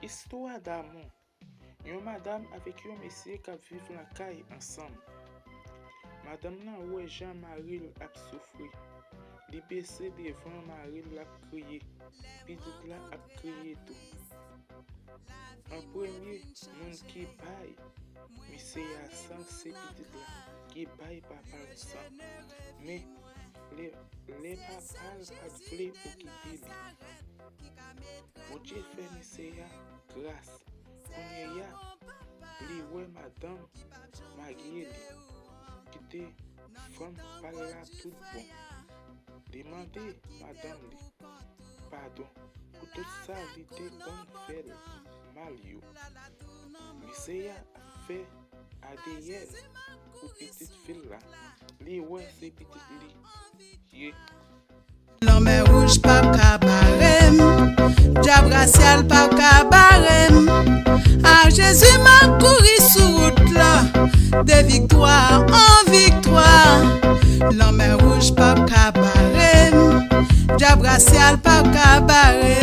Istwa damou. Yon madame avec yon mesye qui vivent la caille ensemble. Madame nan wè Jean Marie ap souffri. Li baissé devant Marie l'a crié. Petit la ap crié tout. En premier, moun qui baille, mesye a sang c'est petit la qui baille papa le sang. Mais les papas pas vle pour quitter li. Bon Dieu fait mesye a grâce. Konye ya, li wè madame mariée li. Qui te femme par là tout bon. Demandez madame li pardon pour tout ça li te bon fait mal yo. Mesye a fait ADN pour petite fille là. Li ouais c'est petite li. Yeah. L'homme rouge pas cabarem, diable racial pas cabarem. Ah Jésus m'a couru sur route là, de victoire en victoire. L'homme rouge pas cabarem, diable racial pas cabarem.